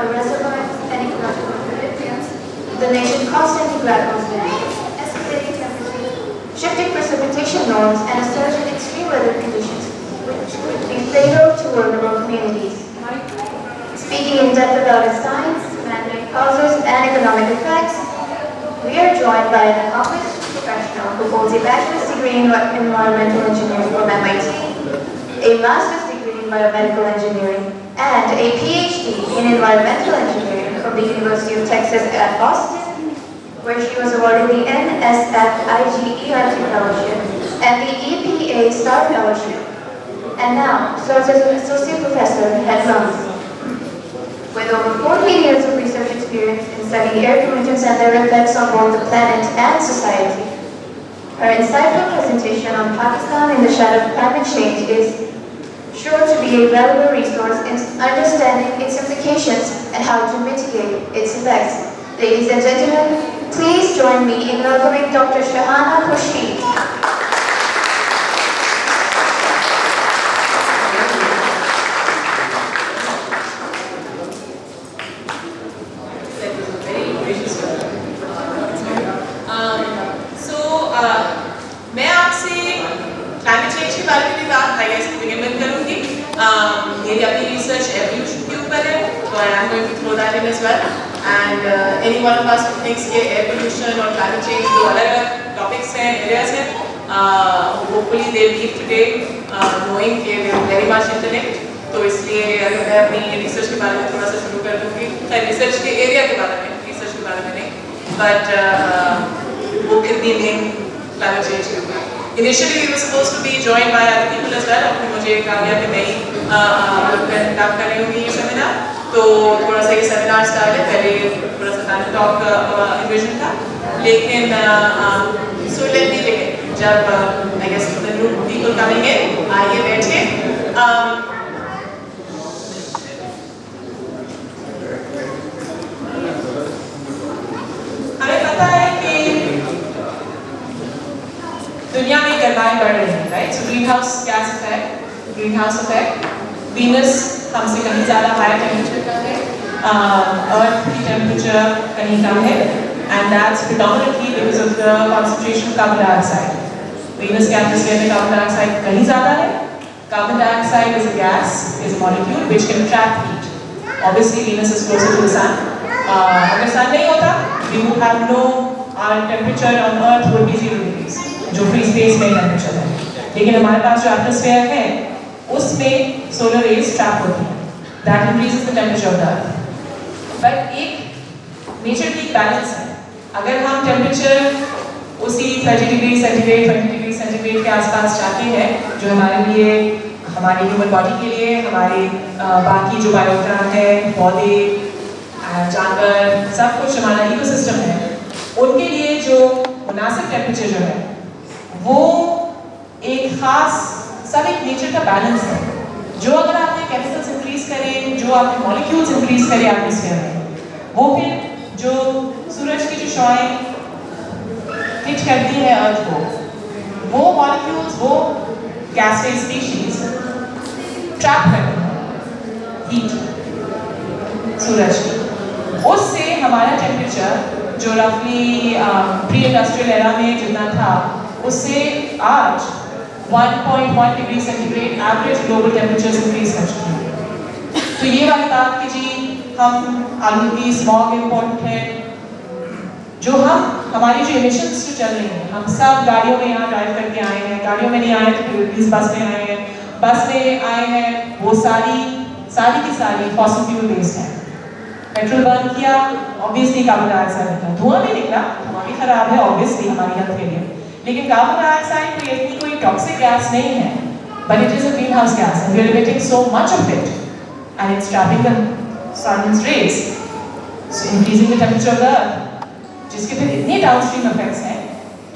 water reservoirs and ecological nutrients, the nation constantly grapples with escalating temperatures, shifting precipitation norms, and a surge in extreme weather conditions, which could be fatal to vulnerable communities. Speaking in depth about its science, man-made causes, and economic effects, we are joined by an accomplished professional who holds a bachelor's degree in environmental engineering from MIT, a master's degree in biomedical engineering, and a PhD in environmental engineering from the University of Texas at Austin, where she was awarded the NSF IGERT Fellowship and the EPA Star Fellowship, and now serves as an associate professor at LUMS. With over 14 years of research experience in studying air pollutants and their effects on both the planet and society, her insightful presentation on Pakistan in the shadow of climate change is sure to be a valuable resource in understanding its implications and how to mitigate its effects. Ladies and gentlemen, please join me in welcoming Dr. Shahana Khurshid. मैं आपसे climate change के बारे में भी बात begin करूँगी। मेरी अपनी रिसर्च एवोल्यूशन के ऊपर है, तो I am going to throw that in as well. And any one of us thinks के एयर पोल्यूशन और क्लाइमेट चेंज दो अलग-अलग टॉपिक्स हैं, एरियाज हैं। Hopefully they leave today knowing के they are very much internet. तो इसलिए मैं अपनी रिसर्च के बारे में थोड़ा सा शुरू कर दूँगी। रिसर्च के एरिया के बारे में, रिसर्च के बारे में नहीं, बट वो will be main climate change के ऊपर। Initially we were supposed to be joined by other people as well, आपने मुझे कहा गया कि मैं ही कंडक्ट कर रही हूँगी ये सेमिनार, तो थोड़ा सा ये सेमिनार स्टार्ट है। पहले थोड़ा सा पैनल टॉक इन्विजन था, लेकिन so let me begin। जब I guess the new people coming in, आइए बैठिए। हमें पता है कि दुनिया में गर्माई बढ़ रही है, right? So green house gas effect, green house effect, Venus हमसे कहीं ज़्यादा हायर टेम्परेचर का है, अर्थ की टेम्परेचर कहीं कम है, and that's predominantly because of the concentration of carbon dioxide. Venus के एटमॉस्फेयर में कार्बन डाइऑक्साइड कहीं ज़्यादा है। Carbon dioxide is a gas, is a molecule which can trap heat. Obviously Venus is closer to the sun. अगर sun नहीं होता, we would have no, our temperature on earth would be 0 degrees, जो free space में temperature है। लेकिन हमारे पास जो atmosphere है उसमें सोलर रेज ट्रैप होती हैं, that increases the temperature of the earth. But एक नेचर की बैलेंस है। अगर हम टेम्परेचर उसी 30 डिग्री सेंटीग्रेड 20 डिग्री सेंटीग्रेड के आसपास चाहते हैं, जो हमारे लिए, हमारी ह्यूमन बॉडी के लिए, हमारे बाकी जो बायोग्राम है, पौधे, जानवर, सब कुछ हमारा इकोसिस्टम है, उनके लिए जो मुनासिब टेम्परेचर जो है वो एक खास, सब एक नेचर का बैलेंस है। जो अगर आपने केमिकल्स इंक्रीज करें, जो आपने मॉलिक्यूल्स इंक्रीज करें एटमॉस्फेयर में, वो फिर जो सूरज की जो शॉएं हिट करती है अर्थ को, वो मॉलिक्यूल्स, वो गैस स्पीशीज ट्रैप करती हैं हीट सूरज की। उससे हमारा टेम्परेचर जो रफली प्री इंडस्ट्रियल एरा में जितना था, उससे आज 1.1 degree centigrade average global temperature increase कर चुके हैं। तो ये वाली बात कि जी हम आलूगी, स्मॉग इम्पोर्टेंट है, जो हमारी जो इमिशंस जो चल रही हैं, हम सब गाड़ियों में यहाँ ड्राइव करके आए हैं, गाड़ियों में नहीं आए तो इस बस में आए हैं, बस में आए हैं, वो सारी की सारी फॉसिल फ्यूल बेस्ड है। पेट्रोल बर्न किया, ऑब्वियसली कार्बन डाइऑक्साइड निकला, धुआं भी निकला, धुआं भी खराब है ऑब्वियसली हमारी हेल्थ के लिए, लेकिन कार्बन डाइऑक्साइड कोई इतनी कोई टॉक्सिक गैस नहीं है, but it is a greenhouse gas and we are emitting so much of it and it's trapping the sun's rays, so increasing the temperature of the earth, जिसके फिर इतने downstream effects हैं।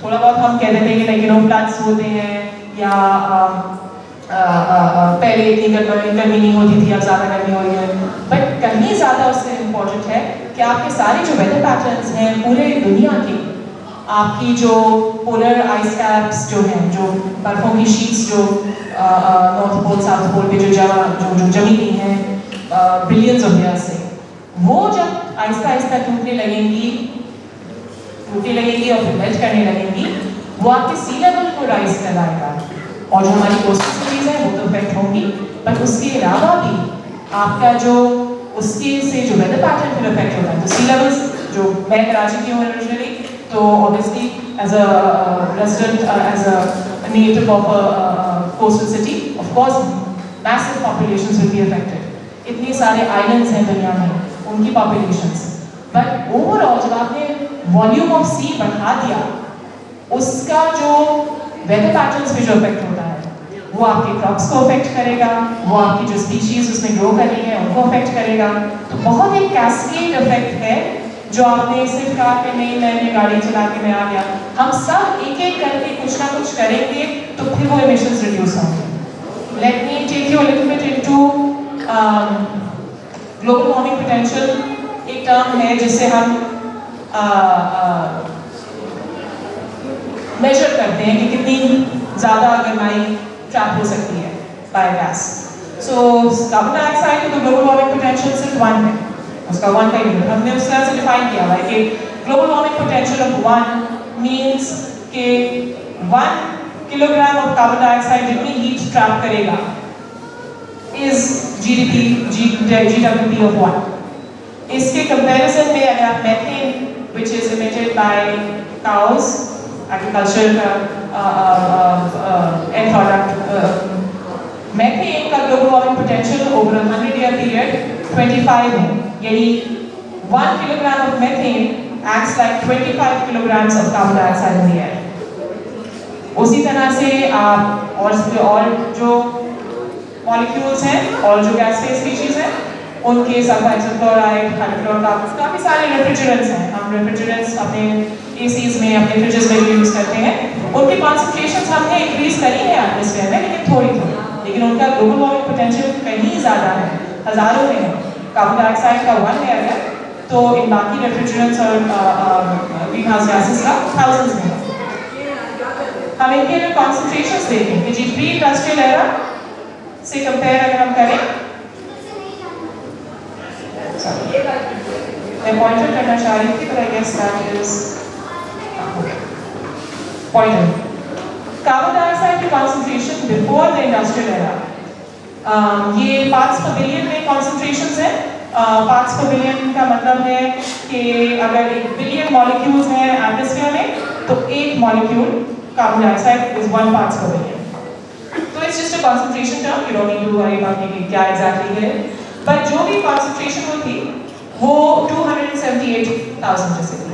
थोड़ा बहुत हम कह देते हैं कि लेकिन फ्लड्स होते हैं या पहले इतनी गर्मी नहीं होती थी, अब ज़्यादा गर्मी हो रही है, बट कहीं ज़्यादा उससे इम्पोर्टेंट है कि आपके सारे जो वेदर पैटर्न्स हैं पूरे दुनिया के, आपकी जो पोलर आइस कैप्स जो हैं, जो बर्फ़ों की शीट्स जो नॉर्थ पोल साउथ पोल पे जो जमी हुई हैं बिलियंस ऑफ ईयर्स से, वो जब आहिस्ता आहिस्ता टूटने लगेंगी और फिर मेल्ट करने लगेंगी, वो आपके सी लेवल को राइज कराएगा और जो हमारी कोस्टल सिटीज है वो तो इफेक्ट होंगी, पर उसके अलावा भी आपका जो उसके से जो वेदर पैटर्न फिर इफेक्ट होता है। तो सी लेवल्स, जो मैं कराची की हूँ ओरिजिनली, तो obviously as a resident, as a native of a coastal city, of course massive populations will be affected. इतने सारे आइलैंड्स हैं दुनिया में, उनकी पॉपुलेशंस, बट ओवरऑल जब आपने वॉल्यूम ऑफ सी बढ़ा दिया, उसका जो वेदर पैटर्न्स में जो इफेक्ट होता है वो आपके क्रॉप्स को अफेक्ट करेगा, वो आपकी जो स्पीशीज उसमें ग्रो कर रही है उनको अफेक्ट करेगा। तो बहुत एक कैस्केड इफेक्ट है, जो आपने सिर्फ कहा कि नहीं मैंने गाड़ी चला के मैं आ गया। हम सब एक एक करके कुछ ना कुछ करेंगे तो फिर वो एमिशंस रिड्यूस होंगे। Let me take you a little bit into global warming potential. एक टर्म है जिससे हम मेजर करते हैं कि कितनी ज़्यादा गर्माई ट्रैप हो सकती है by gas. So carbon dioxide का ग्लोबल वार्मिंग पोटेंशियल सिर्फ 1 है, उसका 1 का यूनिट हमने उस तरह से डिफाइन किया हुआ है कि global warming potential of 1 means कि 1 किलोग्राम ऑफ कार्बन डाइऑक्साइड जितनी हीट ट्रैप करेगा इज GWP ऑफ 1। इसके कंपैरिजन में अगर आप methane which is emitted by cows, agricultural end product, methane का global warming potential over a 100-year period 25 है, यानी 1 kilogram of methane acts like 25 kilograms of carbon dioxide in the air। उसी तरह से आप और जो molecules हैं और जो gas phase species हैं उनके सल्फर क्लोराइड, हाइड्रोक्लोराइड, काफ़ी सारे रेफ्रिजरेंट्स हैं। हम रेफ्रिजरेंट्स अपने एसीज में, अपने फ्रिजेस में भी यूज़ करते हैं। उनकी कॉन्सेंट्रेशंस हमने इंक्रीज करी है एटमॉस्फेयर में, लेकिन थोड़ी, लेकिन उनका ग्लोबल वार्मिंग पोटेंशियल कहीं ज़्यादा है, हज़ारों में है। कार्बन डाइऑक्साइड का 1 है अगर, तो इन बाकी रेफ्रिजरेंट्स और ग्रीन हाउस गैसेस का थाउजेंड्स में है। हम इनके अगर कॉन्सेंट्रेशंस देखें कि जी प्री इंडस्ट्रियल एरा से कंपेयर अगर हम करें, मैं पॉइंटर करना चाह रही थी, but I guess that is pointer। Carbon dioxide की concentration before the industrial era, ये पार्ट्स पर बिलियन में कॉन्सेंट्रेशंस है। पार्ट्स पर बिलियन का मतलब है कि अगर 1 बिलियन मॉलिक्यूल्स हैं एटमॉस्फेयर में, तो 1 molecule carbon dioxide is 1 parts per billion. तो it's just a concentration term, you don't need to worry about कि क्या एग्जैक्टली है, पर जो भी कॉन्सेंट्रेशन हुई थी वो 278,000 जैसे थी।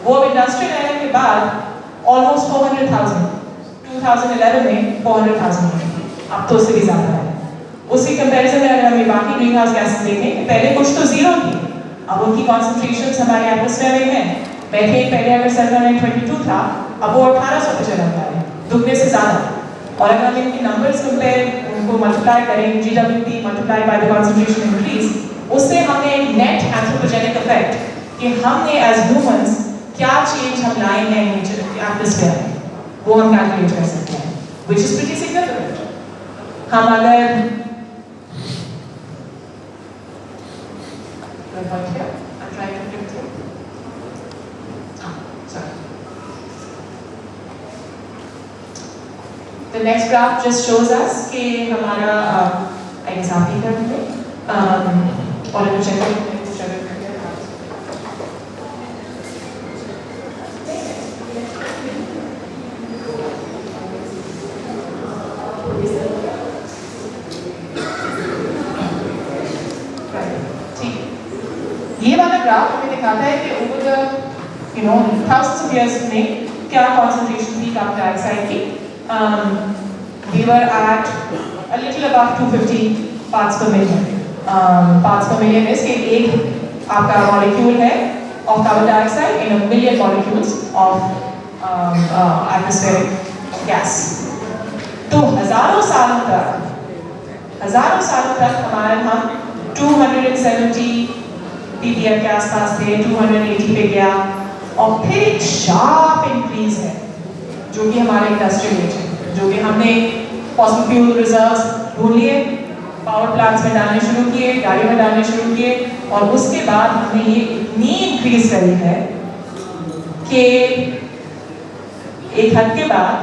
वो इंडस्ट्रियल एरा के बाद ऑलमोस्ट 400,000, 2011 में 400,000 हुई थी, अब तो उससे भी ज़्यादा है। उसी कंपैरिजन में अगर हम बाकी ग्रीन हाउस गैसेस देखें, पहले कुछ तो जीरो थी, अब उनकी कॉन्सेंट्रेशन हमारे एटमॉस्फेयर में है। मेथेन पहले अगर 722 था, अब वो 1800 पे चला गया है, दुगने से ज़्यादा। और अगर हम इनकी नंबर्स कंपेयर, उनको मल्टीप्लाई करें, GWP multiply by the concentration increase, उससे हमने एक नेट एंथ्रोपोजेनिक इफेक्ट कि हमने एज ह्यूमंस क्या चेंज हम लाए हैं नेचर एटमॉस्फेयर में, वो हम कैलकुलेट कर सकते हैं, व्हिच इज प्रीटी सिग्निफिकेंट। हम अगर The next graph just shows us कि हमारा I guess आप ही कर देंगे और इनको चेक करें। ये वाला ग्राफ हमें दिखाता है कि over the thousands of years में क्या कॉन्सेंट्रेशन थी कार्बन डाइऑक्साइड की। We were at a little above 250 parts per million. Parts per million is कि एक आपका मॉलिक्यूल है of carbon dioxide in a million molecules of atmospheric gas. तो हजारों सालों तक हमारे हम 270 ppm के आसपास थे, 280 पे गया, और फिर एक शार्प इंक्रीज है जो कि हमारे इंडस्ट्रियल एज है, जो कि हमने फॉसिल फ्यूल रिजर्व्स ढूंढ लिए, पावर प्लांट्स में डालने शुरू किए, गाड़ियों में डालने शुरू किए, और उसके बाद हमने ये इतनी इंक्रीज करी है कि एक हद के बाद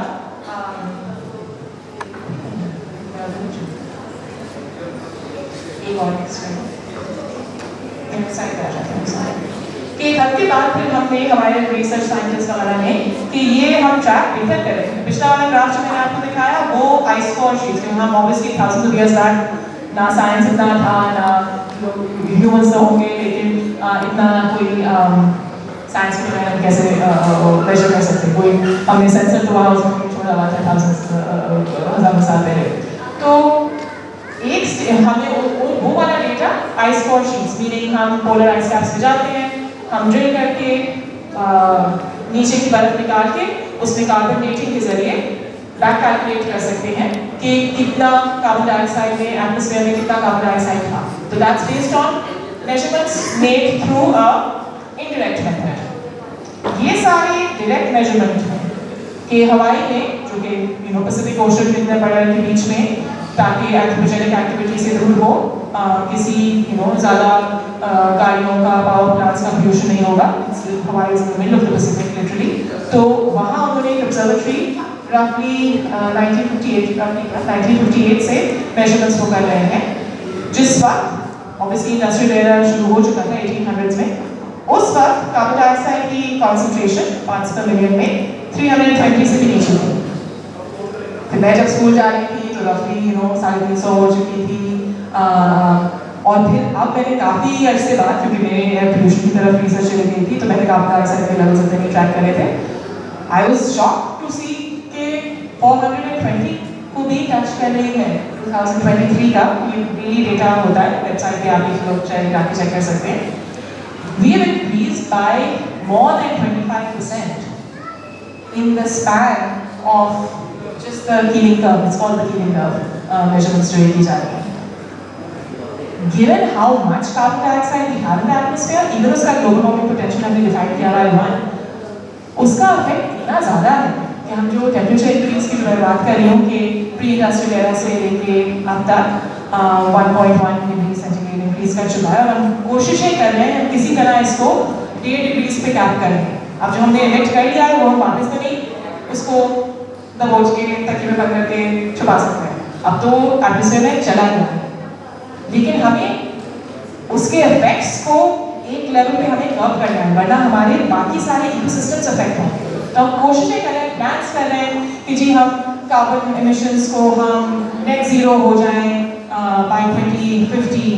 एक और कि एक हद के बाद फिर हमने हमारे रिसर्च साइंटिस्ट वगैरह ने कि ये हम ट्रैक बेहतर करें। पिछला वाला ग्राफ जो मैंने आपको दिखाया वो आइस कोर शीट्स, क्योंकि हम obviously thousands of years back ना साइंस इतना था, ना ह्यूमंस तो होंगे, लेकिन इतना कोई साइंस में कैसे मेजर कर सकते, कोई हमने सेंसर तो वहाँ उसमें छोड़ा हुआ था हज़ार साल पहले। तो एक हमें वो वाला data ice core sheets, meaning हम पोलर आइस कैप्स पे जाते हैं, हम ड्रिल करके नीचे की बर्फ निकाल के उसमें कार्बन डेटिंग के जरिए बैक कैलकुलेट कर सकते हैं कि कितना कार्बन डाइऑक्साइड में एटमॉस्फेयर में कितना कार्बन डाइऑक्साइड था। तो that's based on measurements made through a indirect method. ये सारे डायरेक्ट मेजरमेंट हैं कि हवाई में, जो कि पैसिफिक ओशन में इतने बड़े के बीच में, ताकि एंथ्रोपोजेनिक एक्टिविटी से दूर हो, किसी ज़्यादा गाड़ियों का, पावर प्लांट्स का पोल्यूशन नहीं होगा, हमारे middle of the Pacific literally. तो वहाँ उन्होंने एक ऑब्जर्वेटरी रफली 1958 से मेजरमेंट्स को कर रहे हैं, जिस वक्त ऑब्वियसली इंडस्ट्रियल एरा शुरू हो चुका था 1800s में। उस वक्त कार्बन डाइऑक्साइड की कॉन्सेंट्रेशन 500 मिलियन में 320 से भी नीचे थी। तो मैं जब स्कूल जा रही थी तो रफली 350 हो चुकी थी। और फिर अब मैंने काफ़ी अर्से बाद, क्योंकि मेरे एयर पोल्यूशन की तरफ रिसर्च चली गई थी, तो मैंने कार्बन डाइऑक्साइड के लेवल्स अपने ट्रैक करे थे। आई वाज शॉक्ड टू सी कि 420 को भी टच कर रही है 2023 का। ये डेली डेटा होता है, वेबसाइट पे आप लोग जाके चेक कर सकते हैं। We have increased by more than 25% in the span of just the Keeling curve. It's called the Keeling curve measurements जो की जा रही है। Given how much carbon dioxide we have in the atmosphere, even उसका global warming potential हमने define किया है 1, उसका इफेक्ट इतना ज़्यादा है कि हम जो टेम्परेचर इंक्रीज की मैं बात कर रही हूँ कि प्री इंडस्ट्रियल एरा से लेके अब तक 1.1 डिग्री सेंटीग्रेड इंक्रीज कर चुका है, और हम कोशिशें कर रहे हैं किसी तरह इसको 1.5 डिग्रीज पे कैप करें। अब जो हमने इमिट कर लिया है वो हम वापस तो नहीं उसको दबोच के तकिए में बंद करके छुपा सकते हैं, अब तो एटमॉस्फेयर में चला गया है। लेकिन हमें उसके इफेक्ट्स को एक लेवल पे हमें कम करना है, वरना हमारे बाकी सारे इकोसिस्टम्स अफेक्ट होंगे। तो हम कोशिशें कर रहे हैं, प्लान्स कर रहे हैं कि जी हम कार्बन एमिशंस को हम नेट जीरो हो जाएं बाय 2050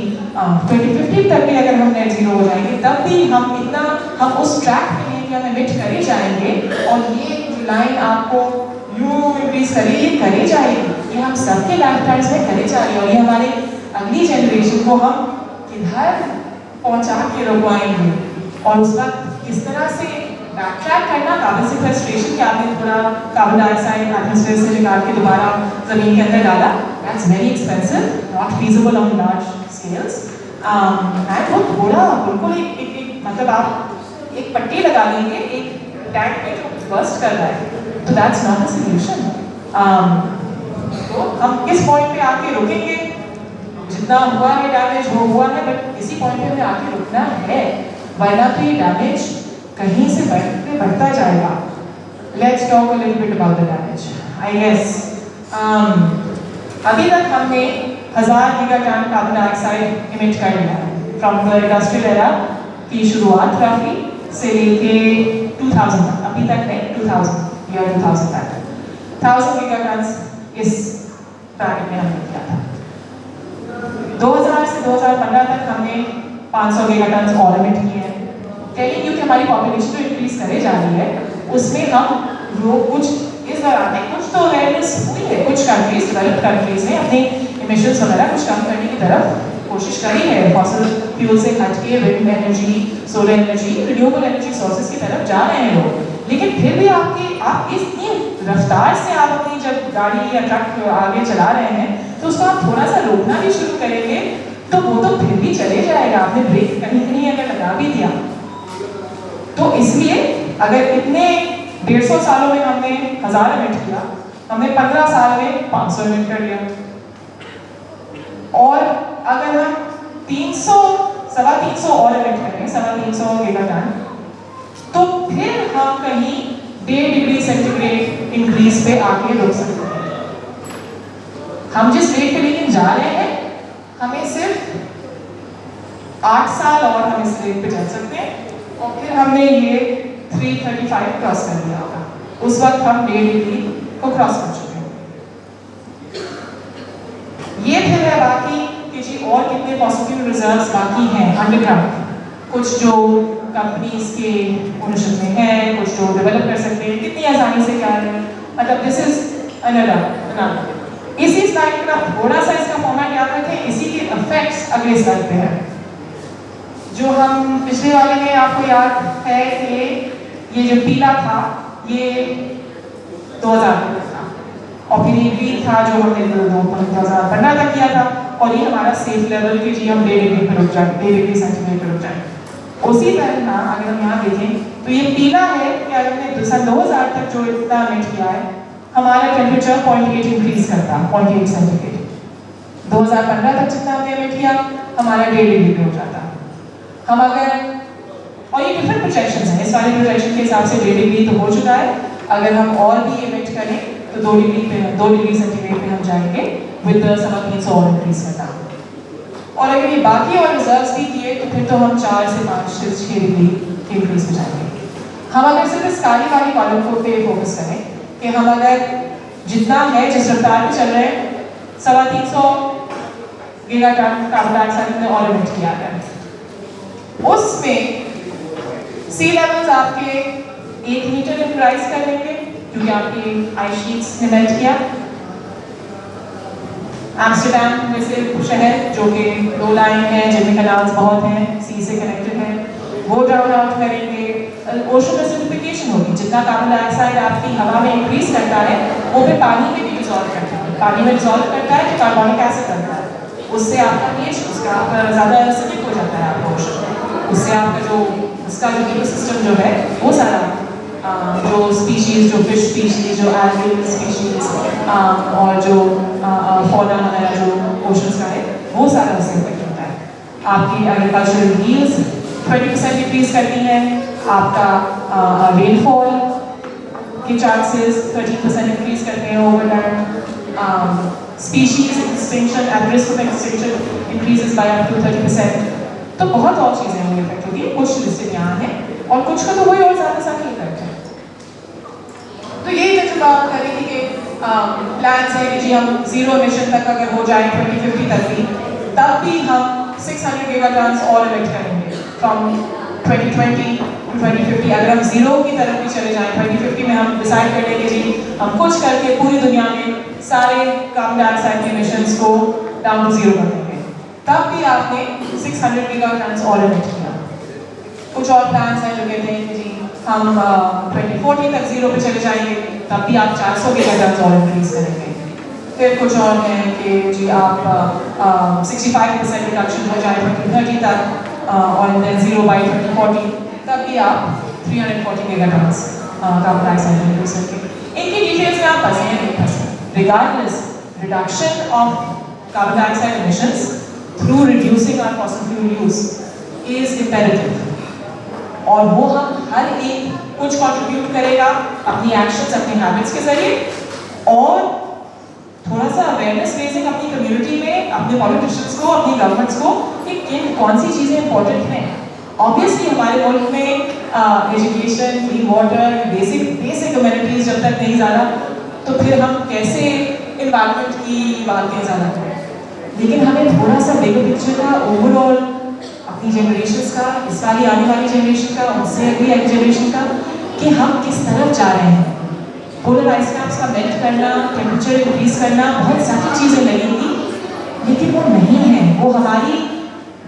तक भी अगर हम नेट जीरो हो जाएंगे, तब भी हम उस ट्रैक पे हैं कि हम एमिट करे जाएंगे, और ये जो लाइन आपको इंक्रीज करेगी, करे जाएगी, ये हम सबके लाइफ टाइम्स में करे जाएगी, और ये हमारे अगली जनरेशन को हम किधर पहुंचा के रुकवाएंगे। और उस वक्त किस तरह से बैकट्रैक करना, कार्बन सिक्वेस्ट्रेशन के आपने थोड़ा कार्बन डाइऑक्साइड एटमॉस्फेयर से निकाल के दोबारा जमीन के अंदर डाला, that's very expensive, not feasible on large scales. And वो थोड़ा बिल्कुल एक मतलब आप एक पट्टी लगा देंगे एक टैंक में जो बर्स्ट कर रहा है, तो दैट्स नॉट अ सॉल्यूशन। तो हम किस पॉइंट पे आके रुकेंगे, जितना हुआ है डैमेज वो हुआ है, बट किसी पॉइंट पे हमें आके रुकना है, वरना तो ये डैमेज कहीं से बढ़ता जाएगा। Let's talk a little bit about the damage. I guess अभी तक हमने 1000 गीगाटन कार्बन डाइऑक्साइड इमिट कर लिया है फ्रॉम द इंडस्ट्रियल एरा की शुरुआत रफली से लेके 2000 तक, अभी तक नहीं 2000 तक 1000 गीगाटन इस ब्रैकेट में हमने किया था। 2000 से 2015 तक हमने 500 गीगाटन और इमिट किए हैं। टेलिंग यू कि हमारी पॉपुलेशन जो इंक्रीज करे जा रही है, उसमें हम लोग कुछ इस दौरान में कुछ तो अवेयरनेस हुई है, कुछ कंट्रीज, डेवलप्ड कंट्रीज ने अपने इमिशंस वगैरह कुछ कम करने की तरफ कोशिश करी है, फॉसिल फ्यूल से हट के wind energy, solar energy, renewable energy sources की तरफ जा रहे हैं लोग। लेकिन फिर भी आप इतनी रफ्तार से आप अपनी जब गाड़ी या ट्रक आगे चला रहे हैं, तो उसको आप थोड़ा सा रोकना भी शुरू करेंगे तो वो तो फिर भी चले जाएगा। आपने ब्रेक कहीं कहीं अगर लगा भी दिया, तो इसलिए अगर इतने 150 सालों में हमने 1000 इमिट किया, हमने 15 साल में 500 इमिट कर लिया। और अगर हम 300 सवा 300 और इमिट करें, सवा 300 गीगाटन, तो फिर हम कहीं 1.5 डिग्री सेंटीग्रेड इंक्रीज पे आके रुक सकते हैं। हम जिस रेट पे लेकिन जा रहे हैं, हमें सिर्फ 8 साल और हम इस रेट पे चल सकते हैं, और फिर हमने ये 335 क्रॉस कर दिया होगा। उस वक्त हम 1.5 डिग्री को क्रॉस कर चुके हैं। ये फिर है बाकी कि जी और कितने फॉसिल रिजर्व्स बाकी हैं अंडरग्राउंड, कुछ जो कंपनीज के ओनरशिप में है, कुछ जो डेवलप कर सकते हैं, कितनी आसानी से क्या है, मतलब दिस इज अनदर। इसी स्लाइड में आप थोड़ा सा इसका फॉर्मेट याद रखें, इसी के इफेक्ट्स अगले स्लाइड पे है। जो हम पिछले वाले में आपको याद है कि ये जो पीला था ये 2000 था, और फिर ये ग्रीन था जो हमने 2015 तक किया था, और ये हमारा सेफ लेवल की जी हम 1.5 डिग्री पर रुक जाए, 1.5 डिग्री सेंटीग्रेड पर रुक जाए। उसी तरह अगर हम यहाँ देखें तो ये पीला है कि अगर हमने 2000 तक जो इतना इमिट किया है, हमारा टेम्परेचर 0.8 इंक्रीज करता, 0.8 सेंटीग्रेड। 2015 तक जितना हमने इमिट किया, हमारा 1.5 डिग्री पे हो जाता। हम अगर, और ये डिफरेंट प्रोजेक्शंस हैं, इस वाले प्रोजेक्शन के हिसाब से 1.5 डिग्री तो हो चुका है, अगर हम और भी इमिट करें तो 2 डिग्री सेंटीग्रेड पे हम जाएंगे विद सवा 300 और इंक्रीज करना। और अगर ये बाकी और रिजर्व्स भी किए तो फिर तो हम 4 से 5 से 6 डिग्री के इंक्रीज पे जाएंगे। हम अगर सिर्फ इस काली वाली कॉलम को पे फोकस करें कि हम अगर जितना है जिस रफ्तार पे चल रहे हैं, सवा 300 गीगाटन कार्बन डाइऑक्साइड ने और इमिट किया है, उसमें सी लेवल्स आपके 1 मीटर इंक्रीज कर लेंगे क्योंकि आपकी आइस शीट्स ने मेल्ट किया। एम्स्टर्डम जैसे शहर जो कि 2 लाइन है, जिनमें कनाल्स बहुत हैं, सी से कनेक्टेड है, वो ड्राउन आउट करेंगे। ओशन एसिडिफिकेशन होगी, जितना कार्बन डाइऑक्साइड आपकी हवा में इंक्रीज करता है वो फिर पानी में भी डिसॉल्व करता है, पानी में डिसॉल्व करता है तो कार्बोनिक एसिड बनता है, उससे आपका पीएच उसका ज़्यादा एसिडिक हो जाता है आपका ओशन, उससे आपका जो उसका जो इकोसिस्टम जो है वो सारा जो स्पीशीज, जो फिश स्पीशीज, जो एल्गल स्पीशीज और जो फॉना वगैरह जो ओशंस का है वो सारा उससे इफेक्ट होता है। आपकी एग्रीकल्चरल यील्ड्स 20% इंक्रीज करती हैं, आपका रेनफॉल के चांसेस 30% इंक्रीज करते हैं over time, species extinction, at risk of extinction increases by up to 30%। तो बहुत और चीज़ें होंगी इफेक्ट होगी, कुछ लिस्टेड यहाँ है और कुछ का तो वही और ज़्यादा सारी इफेक्ट है। तो यही मैं जो बात कर रही थी कि प्लान्स है कि जी हम 0 एमिशन तक अगर हो जाए 2050 तक भी, तब भी हम 600 गीगाटन्स और इमिट करेंगे फ्रॉम 2020 टू 2050। अगर हम 0 की तरफ भी चले जाएं 2050 में, हम डिसाइड कर लेंगे जी हम कुछ करके पूरी दुनिया में सारे कार्बन डाइऑक्साइड के एमिशंस को डाउन टू 0 कर देंगे, तब भी आपने 600 गीगाटन्स और इमिट किया। कुछ और प्लान्स हैं जो कहते हैं कि जी हम 2040 तक 0 पे चले जाएंगे, तब भी आप 400 गीगाटन्स और इंक्रीज करेंगे। फिर कुछ और हैं कि जी आप 65% रिडक्शन हो जाए 2030 तक और देन 0 बाई 2040, तब भी आप 340 गीगाटन्स कार्बन डाइऑक्साइड इंक्रीज करेंगे। इनकी डिटेल्स में आप फंसे हैं नहीं फंसे, regardless reduction of carbon dioxide emissions through reducing our fossil fuel use is imperative, और वो हम हर एक कुछ कंट्रीब्यूट करेगा अपनी एक्शंस, अपनी हैबिट्स के जरिए, और थोड़ा सा अवेयरनेस रेजिंग अपनी कम्युनिटी में, अपने पॉलिटिशियंस को, अपनी गवर्नमेंट्स को कि कौन सी चीज़ें इंपॉर्टेंट हैं। ऑब्वियसली हमारे मुल्क में education, clean water, basic humanities जब तक नहीं ज़्यादा, तो फिर हम कैसे इन्वायरमेंट की बातें ज़्यादा करें। लेकिन हमें थोड़ा सा बिगर पिक्चर का, ओवरऑल अपनी जनरेशंस का, इस वाली आने वाली जनरेशन का, उनसे अगली जनरेशन का, कि हम किस तरफ जा रहे हैं। पोलर आइस कैप्स का मेल्ट करना, टेम्परेचर इंक्रीज करना, बहुत सारी चीज़ें लगेंगी, लेकिन वो नहीं है, वो हमारी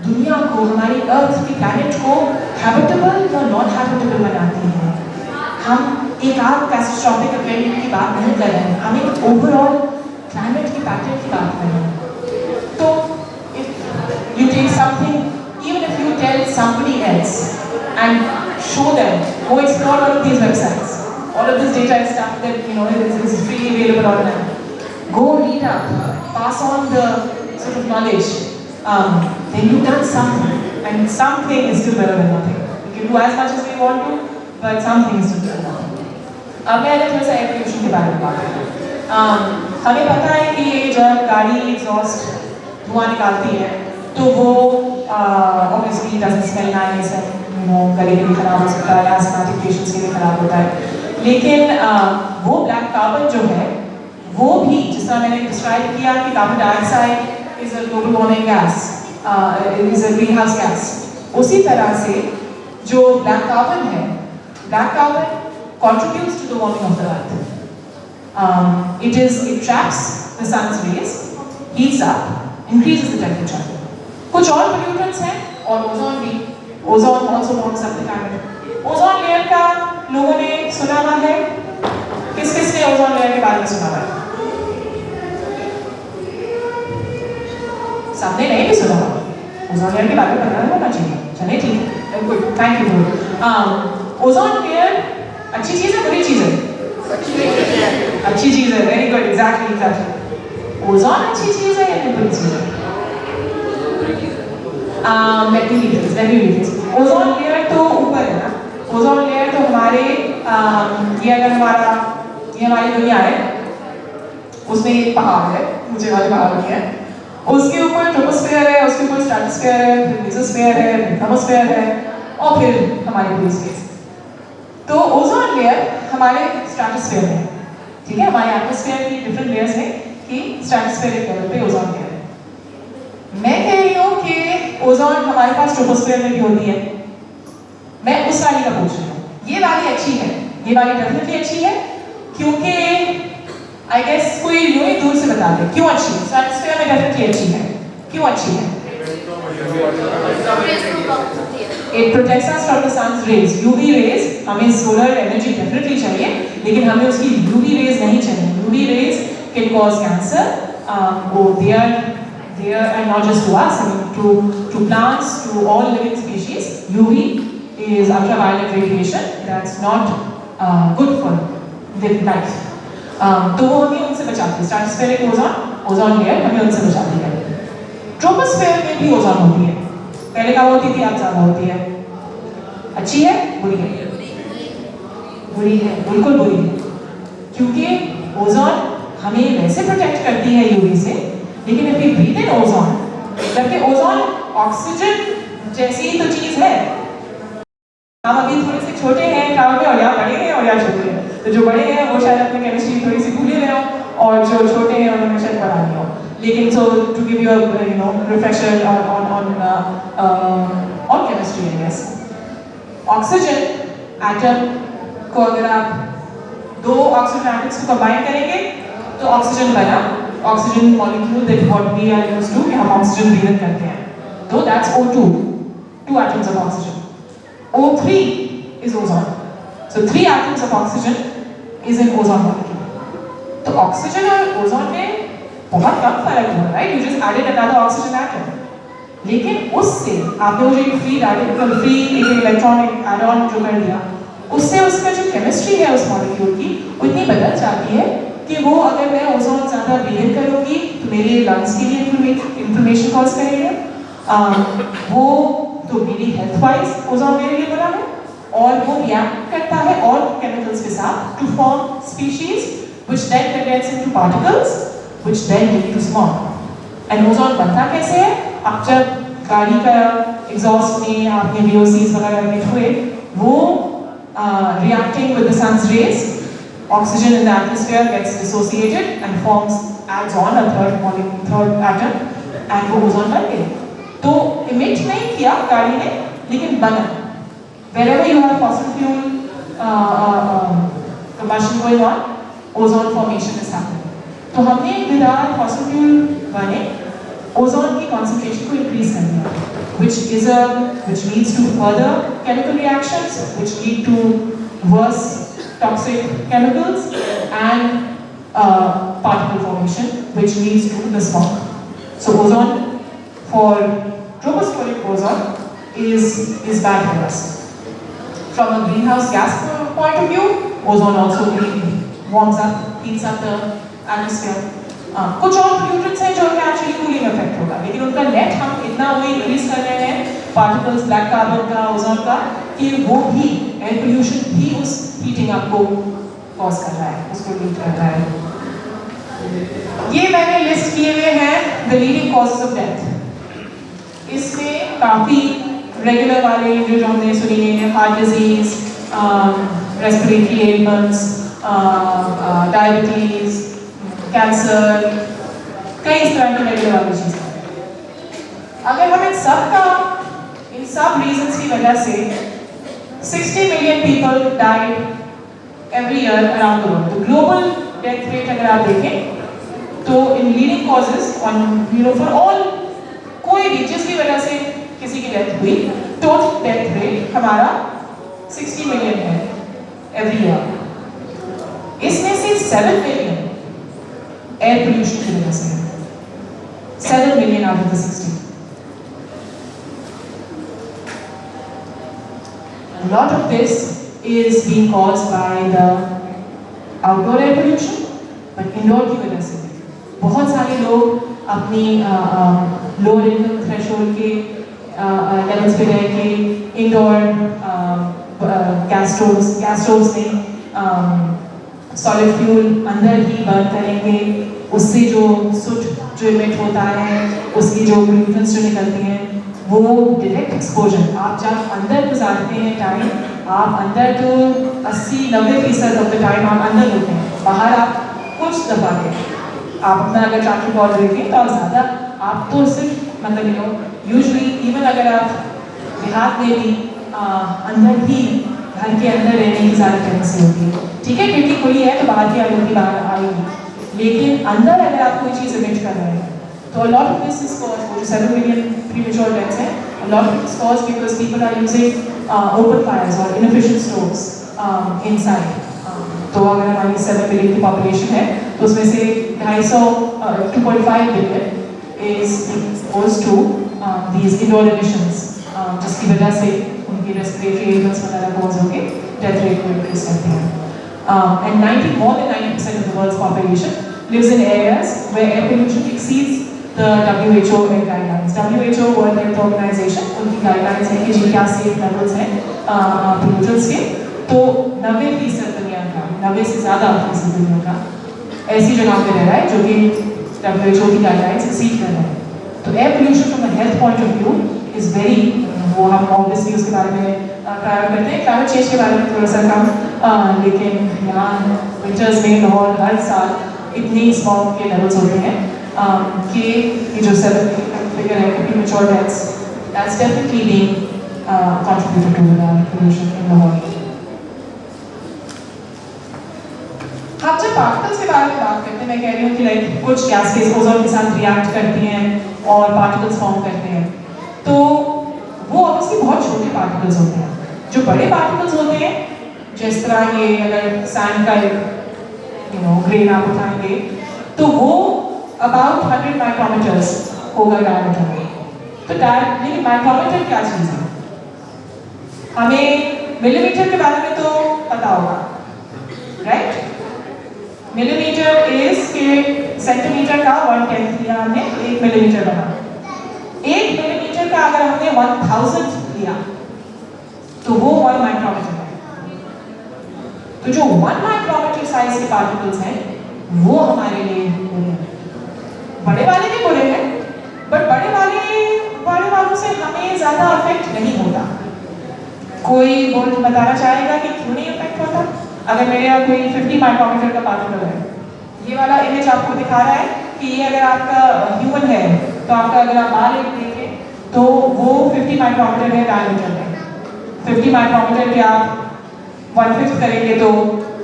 दुनिया को, हमारी अर्थ की प्लैनेट को हैबिटेबल या नॉन हैबिटेबल बनाती है। हम एक आध कैटास्ट्रॉफिक इवेंट की बात नहीं कर रहे हैं, हम एक ओवरऑल प्लैनेट की पैटर्न की बात कर रहे हैं। तो if you take something, even if you tell somebody else and show them, go explore one of these websites, all of this data is stuff that is freely available online, go read up, pass on the sort of knowledge, then you've done something. And something is still better than nothing. We can do as much as we want to, but something is still better than nothing. अब मैं थोड़ा सा air pollution के बारे में बात करूँ। हमें पता है कि जब गाड़ी एग्जॉस्ट धुआं निकालती है तो वो obviously doesn't smell nice and गले के लिए खराब हो सकता है, asthmatic patients के लिए खराब होता है। लेकिन वो ब्लैक कार्बन जो है वो भी जिस तरह मैंने डिस्क्राइब किया कि carbon dioxide is a global warming gas, is a greenhouse gas, उसी तरह से जो ब्लैक कार्बन है, black carbon contributes to the warming of the earth. It traps the sun's rays, heats up, increases the temperature. कुछ और pollutants हैं और ozone भी, ozone also warms up the climate. Ozone layer का लोगों ने सुना हुआ है? किस किस ने ओजोन लेयर के बारे में सुना हुआ है? सबने नहीं भी सुना हुआ। ओजोन लेयर के बारे में पता होना चाहिए। चलिए ठीक है, good, thank you. Ozone layer अच्छी चीज है, बुरी चीज है? अच्छी चीज है, वेरी गुड, एग्जैक्टली। ओजोन अच्छी चीज है या बुरी चीज है? let me read this. Ozone layer तो ऊपर है ना, ओजोन लेयर तो हमारे ये अगर ये हमारी दुनिया है, उसमें एक पहाड़ है, मुझे वाले पहाड़ नहीं है, उसके ऊपर ट्रोपोस्फेयर है, उसके ऊपर स्ट्रेटोस्फेयर है, फिर मेसोस्फेयर है, फिर थर्मोस्फेयर है और फिर हमारी पूरी स्पेस। तो ओजोन लेयर हमारे स्ट्रेटोस्फेयर में, ठीक है, हमारे एटमॉस्फेयर की डिफरेंट लेयर्स हैं कि स्ट्रेटोस्फेरिक लेवल पे ओजोन लेयर है। मैं कह रही हूँ कि ओजोन हमारे पास ट्रोपोस्फेयर में भी होती है। मैं उस वाली का पूछ रही हूँ। ये वाली अच्छी है, ये वाली डेफिनेटली अच्छी है, क्योंकि आई गेस कोई यूं ही दूर से बता दे क्यों अच्छी है। स्ट्रेटोस्फेयर में डेफिनेटली अच्छी है, क्यों अच्छी है? It protects us from the sun's rays. UV rays, हमें solar energy डेफिनेटली चाहिए, लेकिन हमें उसकी UV rays नहीं चाहिए। UV rays can cause cancer. They are and not just to us, I mean to plants, to all living species. UV is ultraviolet radiation that's not good for living life. तो वो हमें उनसे बचाती है। Stratospheric ozone layer हमें उनसे बचाती है। ट्रोपोस्फेयर में भी ओजोन होती है, पहले कहाँ होती थी, अब ज़्यादा होती है। अच्छी है, बुरी है? बुरी है, बिल्कुल बुरी है, क्योंकि ओजोन हमें वैसे प्रोटेक्ट करती है यूवी से, लेकिन if we breathe in ozone, जबकि ओजोन ऑक्सीजन जैसी तो चीज है। हम अभी थोड़े से छोटे हैं क्लाउड में, और यहाँ बड़े हैं और यहाँ छोटे हैं। तो जो बड़े हैं वो शायद अपनी केमिस्ट्री थोड़ी सी भूले रहे हो, और जो छोटे हैं उन्होंने शायद पढ़ा नहीं हो। लेकिन so to give you a refresher on chemistry, I guess, oxygen atom को अगर आप दो ऑक्सीजन एटम्स को कंबाइन करेंगे तो ऑक्सीजन बना, oxygen molecule that what we are used to, कि हम ऑक्सीजन ब्रीथ करते हैं, तो that's O2, two atoms of oxygen. O3 is ozone. So 3 atoms of oxygen is an ozone molecule. तो ऑक्सीजन और ओजोन में बहुत कम फर्क हुआ, right? You just added another oxygen atom, लेकिन उससे आपने मुझे एक फ्री रेडिकल, फ्री एक इलेक्ट्रॉनिक एड ऑन जो कर दिया, उससे उसका जो केमिस्ट्री है उस मॉलिक्यूल की वो इतनी बदल जाती है कि वो अगर मैं ओजोन ज़्यादा ब्रीथ करूँगी तो मेरे लंग्स के लिए इन्फ्लेमेशन कॉज करेंगे, वो तो मेरी हेल्थ वाइज ओजोन मेरे लिए बुरा है, और वो रिएक्ट करता है और केमिकल्स के साथ to form species which then condense into particles which then lead to smog. And ozone बनता कैसे है? अब जब गाड़ी का एग्जॉस्ट में आपने VOCs वगैरह में हुए, वो reacting with the sun's rays, oxygen in the atmosphere gets dissociated and adds on a third atom, and वो ओजोन बन गए। तो emit नहीं किया गाड़ी ने, लेकिन बना। Wherever you have fossil fuel combustion going on, ozone formation is happening. तो हमने विदाउट फॉसिल फ्यूल बने ओजोन की concentration को increase कर दिया, which leads to further chemical reactions, which lead to worse toxic chemicals and particle formation, which leads to the smog. So ozone, for tropospheric ozone, is bad for us. From a greenhouse gas point of view, ozone also warms up, heats up the atmosphere. कुछ और pollutants हैं जो कि actually cooling effect particles black carbon का, ozone का, कि वो भी एयर पोल्यूशन भी उस हीटिंग अप को कॉज कर रहा है, उसको लीड कर रहा है। ये मैंने लिस्ट किए हुए हैं the leading causes of death. इसमें काफ़ी रेगुलर वाले जो हमने सुनी है, heart disease, respiratory elements, diabetes, cancer, कई इस तरह की रेगुलर वाली चीज़ें। अगर हम इन सब रीजंस की वजह से 60 million people died every year around the world. Global death rate अगर आप देखें तो इन लीडिंग कॉजेज फॉर ऑल, कोई भी जिसकी वजह से किसी की डेथ हुई, टोटल डेथ रेट हमारा 60 मिलियन है एवरी ईयर। इसमें से 7 मिलियन एयर पोल्यूशन की वजह से, 7 million out of the 60। A lot of this is being caused by the outdoor air pollution, but indoor की वजह से बहुत सारे लोग अपनी लोअर इनकम थ्रेशोल्ड के लेवल्स पे रह के इंडोर गैस स्टोव्स में सॉलिड फ्यूल अंदर ही बर्न करेंगे। उससे जो सुट जो इमिट होता है, उसकी जो पोल्यूशंस जो निकलती हैं, वो डायरेक्ट एक्सपोजर, आप जब अंदर गुजारते हैं टाइम, आप अंदर तो 80-90% ऑफ द टाइम आप अंदर होते हैं, बाहर आप कुछ दफा के आप अपना अगर ट्रैक रिकॉर्ड देखें तो आप ज़्यादा, आप तो सिर्फ मतलब यूजुअली इवन अगर आप देहात में भी अंदर ही घर के अंदर रहने की ज़्यादा टेंडेंसी होती है। ठीक है, खिड़की खुली है तो बाहर की आलूगी बाहर आएगी, लेकिन अंदर अगर आप कोई चीज़ इमिट कर रहे हैं तो a lot of this is caused, वो जो 7 million premature deaths हैं, a lot of it is caused because people are using open fires or inefficient stoves inside. तो अगर हमारी 7 मिलियन की पॉपुलेशन है तो उसमें से 2.5 billion is exposed to these indoor emissions, जिसकी वजह से उनकी रेस्पिरेटरी एलिमेंट्स वगैरह कॉज होके डेथ रेट को इंक्रीज करते हैं। And more than 90% of the world's population lives in areas where air pollution exceeds the WHO guidelines. WHO World Health Organization उनकी guidelines है कि जी क्या safe levels हैं pollutants के, तो 90% दुनिया का, 90 से ज़्यादा फीसद दुनिया का ऐसी जगह पे रह रहा है जो कि WHO की guidelines exceed कर रहा है। तो air pollution from a health point of view is very, वो हम obviously उसके बारे में प्रायर करते हैं, climate change के बारे में थोड़ा सा कम, लेकिन यहाँ विंटर्स में लाहौर हर साल इतनी स्मॉग के लेवल्स होते हैं कि ये जो 7 फिगर है premature deaths, that's definitely being contributed to the pollution in Lahore. हम जब पार्टिकल्स के बारे में बात करते हैं, मैं कह रही हूँ कि लाइक कुछ गैसेस ओजोन के साथ रिएक्ट करती हैं और पार्टिकल्स फॉर्म करते हैं, तो वो ऑब्वियसली बहुत छोटे पार्टिकल्स होते हैं। जो बड़े पार्टिकल्स होते हैं, जिस तरह ये अगर सैंड का एक ग्रेन आप उठाएंगे तो वो अबाउट 100 माइक्रोमीटर्स होगा डायमीटर। तो लेकिन माइक्रोमीटर क्या चीज़ है? हमें मिलीमीटर के बारे में तो पता होगा, राइट? मिलीमीटर इज के सेंटीमीटर का 1/10 लिया हमने, 1 मिलीमीटर बना। 1 मिलीमीटर का अगर हमने 1000 लिया तो वो 1 माइक्रोमीटर है। तो जो 1 माइक्रोमीटर साइज के पार्टिकल्स हैं वो हमारे लिए बुरे हैं। बड़े वाले भी बुरे हैं, बट बड़े वालों से हमें ज़्यादा अफेक्ट नहीं होता। कोई बताना चाहेगा कि क्यों नहीं अफेक्ट होता? अगर मेरे यहाँ कोई 50 माइक्रोमीटर का पार्टिकल है, ये वाला इमेज आपको दिखा रहा है कि ये अगर आपका ह्यूमन है तो आपका अगर आप बाल देखें तो वो 50 माइक्रोमीटर है डायमीटर में। 50 माइक्रोमीटर के आप 1/5 करेंगे तो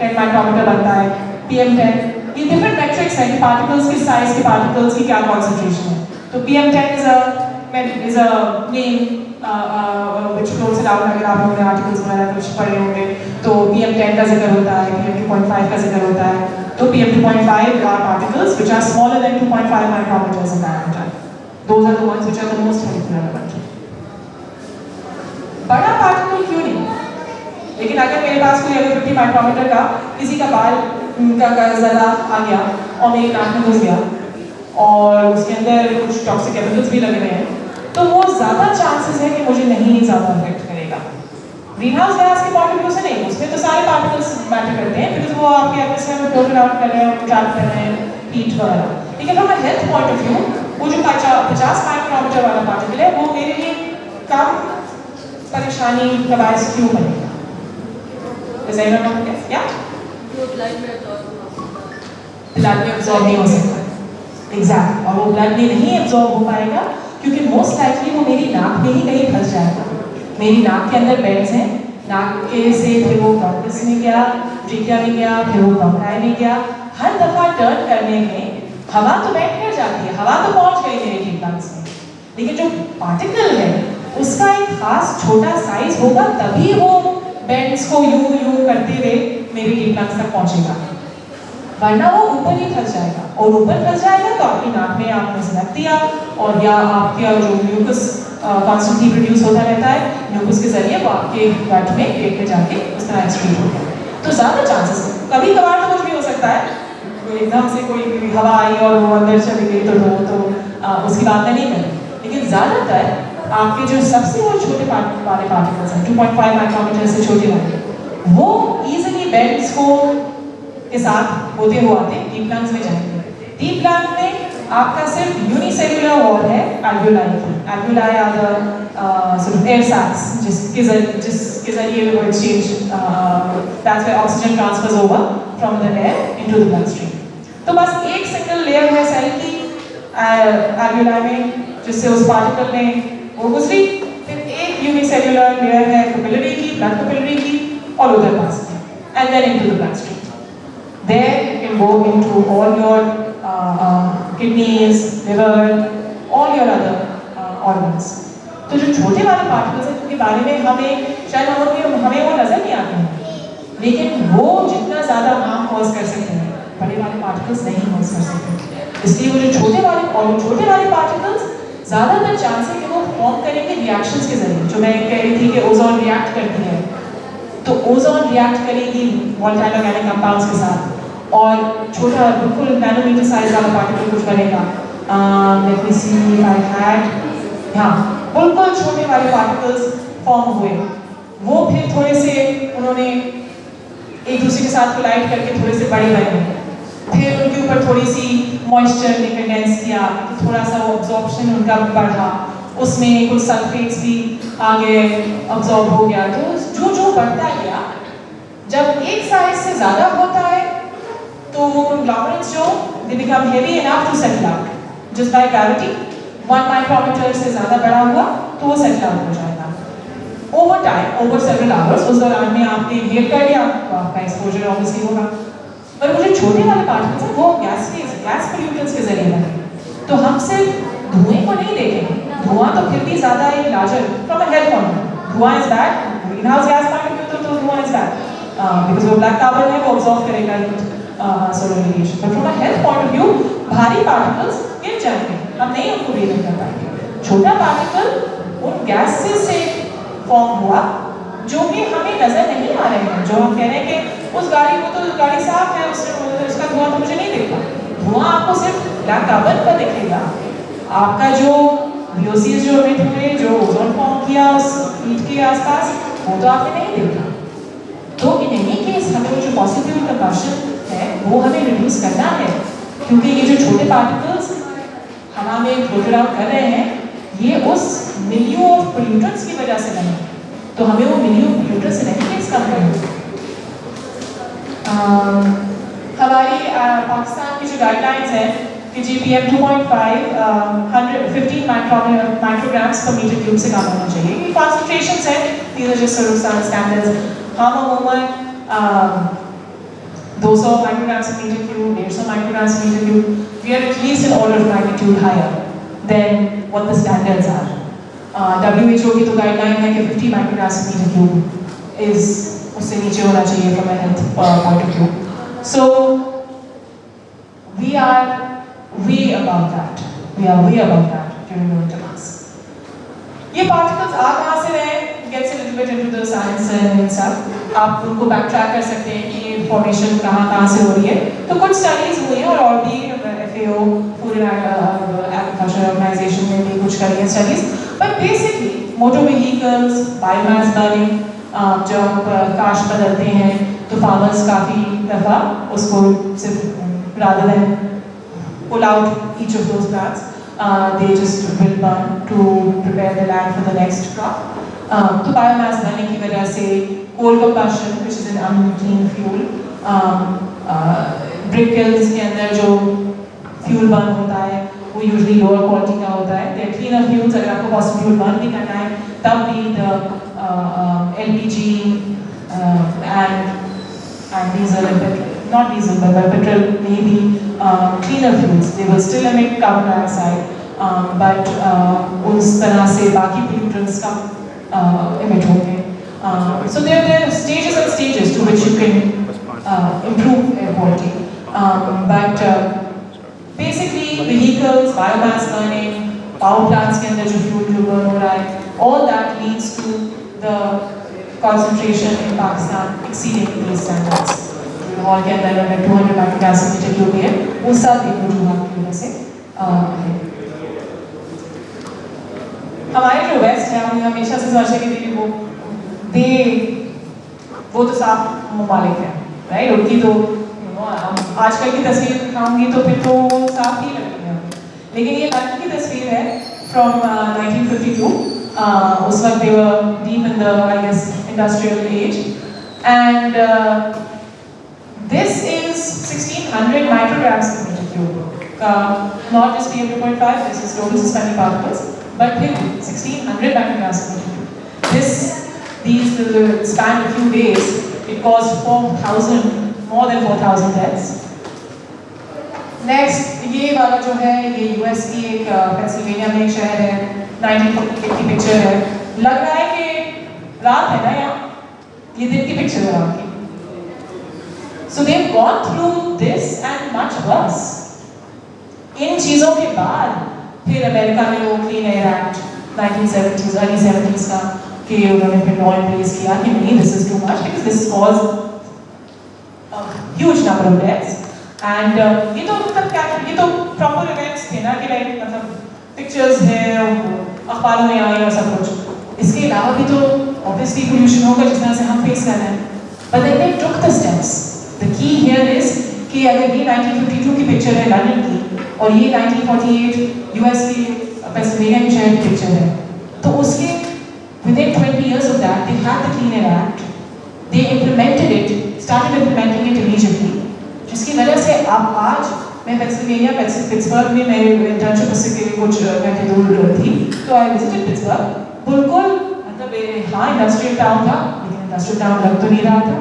10 माइक्रोमीटर बनता है। PM10, ये डिफरेंट मेट्रिक्स हैं कि पार्टिकल्स के साइज के पार्टिकल्स की क्या कॉन्सेंट्रेशन है। तो PM10 is a name which floats it out। अगर आप लोगों ने आर्टिकल्स वगैरह कुछ पढ़े होंगे तो PM10 का जिक्र होता है, PM2.5 का जिक्र होता है। तो PM2.5 are particles which are smaller than 2.5 micrometers in diameter. Those are the ones which are the most relevant. बड़ा पार्टिकल क्यों नहीं? लेकिन अगर मेरे पास कोई अगर 50 माइक्रोमीटर का किसी का बाल का ज़रा आ गया और मेरी नाक में घुस गया और उसके अंदर कुछ टॉक्सिक केमिकल्स भी लग रहे हैं, तो वो ज़्यादा चांसेस है कि मुझे नहीं ज़्यादा अफेक्ट करेगा। ग्रीन हाउस गैस के पॉइंट ऑफ व्यू से नहीं, उसमें तो सारे पार्टिकल्स मैटर करते हैं, बिकॉज वो आपके एटमॉस्फेयर में फ्लोट आउट कर रहे हैं, ट्रैप कर रहे हैं हीट वगैरह। लेकिन from a health point of view वो जो 50 माइक्रोमीटर वाला पार्टिकल है वो मेरे लिए कम परेशानी का बायस क्यों बनेगा? ब्लड में एब्जॉर्ब नहीं हो सकता, एग्जैक्ट, और वो ब्लड में नहीं एब्जॉर्ब हो पाएगा क्योंकि मोस्ट लाइकली वो मेरी नाक में ही कहीं फंस जाएगा। मेरी नाक के अंदर बेड्स हैं, नाक के से फिर वो ब्रोंकस में गया, ट्रिकिया में गया, फिर वो ब्रोंकाई में गया। हर दफा टर्न करने में हवा तो बैठ कर जाती है, हवा तो पहुंच गई मेरे डीप लंग्स में, लेकिन जो पार्टिकल है उसका एक खास छोटा साइज होगा, तभी वो बेड्स को यूं करते हुए मेरे डीप लंग्स तक पहुंचेगा, वरना वो ऊपर ही फंस जाएगा। और ऊपर फंस जाएगा तो आपकी नाक में आपने सिलक दिया, और या आपका जो म्यूकस कॉन्स्टेंटली प्रोड्यूस होता रहता है म्यूकस के जरिए, वो आपके गट में पेट में जाके उस तरह एक्सक्रीट हो गया। तो ज़्यादा चांसेस, कभी कभार तो कुछ भी हो सकता है, एकदम से कोई हवा आई और वो अंदर चली गई तो उसकी बात मैं नहीं करूँ, लेकिन ज़्यादातर आपके जो सबसे वो छोटे वाले पार्टिकल्स हैं 2.5 माइक्रोमीटर से छोटे वाले, वो ईजिली बेड्स को के साथ होते हुए डीप लंग्स में जाएंगे। डीप लंग में आपका सिर्फ यूनिसेल्युलर वॉल है एल्वियोलाई की। Alveoli are the sort of air sacs जिसके जरिए वो exchange, that's where oxygen transfers over from the air into the bloodstream। तो बस एक सिंगल लेयर है सेल की एल्वियोलाई में, जिससे उस पार्टिकल ने वो गुजरी, फिर एक यूनिसेल्युलर लेयर है कैपिलरी की, ब्लड कैपिलरी की, और उधर pass and then into the bloodstream. There you can go into all your kidneys, liver, all your other organs। तो जो छोटे वाले पार्टिकल्स हैं उनके बारे में शायद हमें वो नजर नहीं आते हैं, लेकिन वो जितना ज़्यादा हार्म कॉज कर सकते हैं बड़े वाले पार्टिकल्स नहीं कॉज कर सकते। इसलिए वो जो छोटे वाले पार्टिकल्स ज़्यादातर चांस है कि वो फॉर्म करेंगे रिएक्शंस के जरिए। जो मैं कह रही थी कि ओजोन रिएक्ट करती है, तो ओजोन रिएक्ट करेगी वोलेटाइल ऑर्गेनिक कंपाउंड्स के साथ, और छोटा बिल्कुल नैनोमीटर साइज वाला पार्टिकल कुछ बनेगा। Let me see if I had, हाँ, बिल्कुल छोटे वाले पार्टिकल्स फॉर्म हुए, वो फिर थोड़े से उन्होंने एक दूसरे के साथ कोलाइड करके थोड़े से बड़े बने, फिर उनके ऊपर थोड़ी सी मॉइस्चर ने कंडेंस किया तो थोड़ा सा वो अब्जॉर्प्शन उनका बढ़ा, उसमें कुछ सल्फेट्स भी आगे अब्जॉर्ब हो गया। तो जो बढ़ता गया, जब एक साइज से ज़्यादा होता है तो conglomerates जो they become heavy enough to settle out just by gravity। 1 micrometer से ज़्यादा बड़ा हुआ तो वो सेटल आउट हो जाएगा over time, over several hours. उस दौरान में आपने इनहेल कर लिया तो आपका एक्सपोजर ऑब्वियसली होगा। पर वो जो छोटे वाले पार्टिकल्स हैं वो गैस पोल्यूटेंट्स के जरिए बने, तो हम सिर्फ धुएं को नहीं देखेंगे, धुआं तो फिर भी ज़्यादा एक larger from a health point of view, धुआं is bad, greenhouse gas point of view तो धुआं इज बैड बिकॉज वो ब्लैक कार्बन है, वो ऑब्जॉर्व करेगा heat, solar radiation. But from a health point of view भारी particles गिर जाएंगे, हम नहीं उनको ब्रीथ कर पाएंगे। छोटा पार्टिकल उन गैसेस से फॉर्म हुआ जो कि हमें नजर नहीं आ रहे हैं, जो हम कह रहे हैं कि उस गाड़ी को तो गाड़ी साफ है, उसका धुआं तो मुझे नहीं दिखता। धुआं आपको सिर्फ ब्लैक कार्बन पर दिखेगा, आपका जो VOCs जो इमिट हुए, जो ओजोन फॉर्म किया उस हीट के आसपास, वो तो आपने नहीं देखा। तो इन एनी केस हमें जो पॉसिबल कंबशन है वो हमें रिड्यूस करना है, क्योंकि ये जो छोटे पार्टिकल्स हवा में फ्लोट आउट कर रहे हैं, ये उस मिलियन ऑफ पोल्यूटेंट्स की वजह से बने, तो हमें वो मिलियन पोल्यूटेंट्स से नहीं फेस करना है। हमारी पाकिस्तान की जो गाइडलाइंस हैं कि GPM 2.5 115 micrograms per metre cube से कम होना चाहिए। ये कॉन्सेंट्रेशंस हैं, these are just sort of standards। हम अमूमन 200 micrograms per metre cube, 150 micrograms per metre cube, we are at least an order of magnitude higher than what the standards are। WHO की तो guideline है कि 50 micrograms per metre cube is उससे नीचे होना चाहिए from a health point of view। So we are way above that। We are way above that during the winter months। ये particles आ कहाँ से रहे? Gets a little bit into the science and stuff। आप उनको backtrack कर सकते हैं कि ये formation कहाँ से हो रही है। तो कुछ studies हुई हैं और भी FAO, Food and Agriculture Organization ने भी कुछ करी हैं studies। But basically, motor vehicles, biomass burning, जब काश बदलते हैं तो farmers काफ़ी दफ़ा उसको सिर्फ rather than pull out each of those plants, they just will burn to prepare the land for the next crop. तो biomass burning की वजह से coal combustion, which is an unclean fuel, brick kilns के अंदर जो fuel burn होता है वो usually lower quality का होता है. They are cleaner fuels. अगर आपको fossil fuel burn भी करना है तब भी the LPG and diesel and petrol, not diesel but petrol maybe cleaner fuels. They will still emit carbon dioxide, but उस तरह से बाकी pollutants कम emit होंगे. So there are stages and stages to which you can improve air quality. But basically vehicles, biomass burning, power plants के अंदर जो fuel जो burn हो रहा है, all that leads to the concentration in Pakistan exceeding these standards. और के अंदर अगर 200 metric acid की जो भी है, वो सब एक वजूहात की वजह से है. हमारे जो वेस्ट है, हमने हमेशा से समझते हैं कि वो तो साफ ममालिक है, राइट? उनकी तो आजकल की तस्वीर दिखाऊंगी तो फिर तो साफ ही लगेगी. लेकिन ये लंदन की तस्वीर है from 1952. उस वक्त they were deep in the, I guess, industrial age, and this is 1600 micrograms per meter cube. Not just PM2.5, this is total suspended particles, but फिर 1600 micrograms per meter cube. These spanned a few days. It caused 4,000, more than 4,000 deaths. Next, ये वाला जो है ये US की एक Pennsylvania में एक शहर है, 1948 की पिक्चर है. लग रहा है कि रात है ना यहाँ, ये दिन की पिक्चर है रात की. So they've gone through this and much worse. इन चीज़ों के बाद फिर अमेरिका में वो clean air act 1970s, early 70s का कि उन्होंने फिर लॉ एम्प्रेस किया कि नहीं, this is too much because this caused a huge number of deaths. And ये तो मतलब ये तो proper events थे ना कि like मतलब pictures हैं, अखबारों में आई और सब कुछ. इसके अलावा भी तो obviously pollution होगा जिस तरह से हम face कर रहे हैं. But then they took the steps. The key here is कि अगर ये 1952 की पिक्चर है लंदन की और ये 1948 US की पेंसिल्वेनिया के शहर की पिक्चर है, तो उसके within 20 years of that, they had the Clean Air Act. They implemented it, started implementing it immediately. जिसकी वजह से अब आज मैं पेंसिल्वेनिया पिट्सबर्ग में मेरे इंटर्नशिप से कुछ घंटे दूर थी, तो I visited पिट्सबर्ग. बिल्कुल मतलब हाँ इंडस्ट्रियल टाउन था, लेकिन इंडस्ट्रियल टाउन लग तो नहीं रहा था.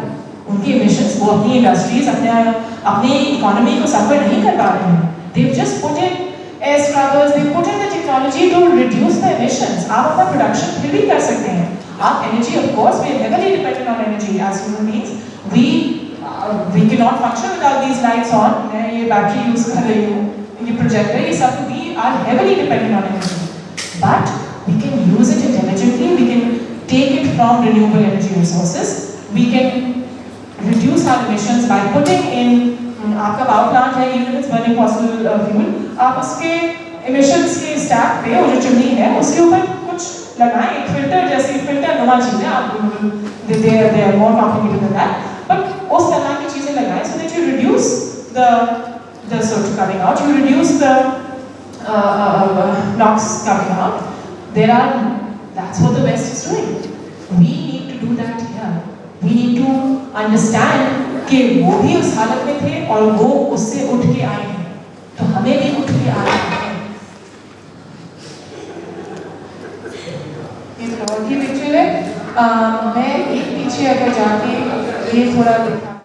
उनकी emissions, वो अपनी इंडस्ट्रीज अपने इकोनॉमी को सफर नहीं कर पा रहे हैं. They've just put in air scrubbers, they put in the technology to reduce the emissions. आप अपना production फिर भी कर सकते हैं. आप energy, of course, we are heavily dependent on energy as human beings. We cannot function without these lights on. मैं ये battery use कर रही हूँ, ये projector, ये सब we are heavily dependent on energy. But we can use it intelligently. We can take it from renewable energy resources. We can reduce our emissions by putting in आपका power plant है, even if it's burning fossil fuel, आप उसके emissions के stack पे वो जो chimney है उसके ऊपर कुछ लगाएं, एक फिल्टर जैसी फिल्टर नुमा चीजें आप they are more complicated than that, but उस तरह की चीजें लगाएं so that you reduce the soot coming out, you reduce the NOx coming out. That's what the West is doing. We need to do that here. We need to understand कि वो भी उस हालत में थे और वो उससे उठ के आए हैं, तो हमें भी उठ के आना है. ये फ्लोर की पिक्चर है. मैं एक पीछे अगर जाके ये थोड़ा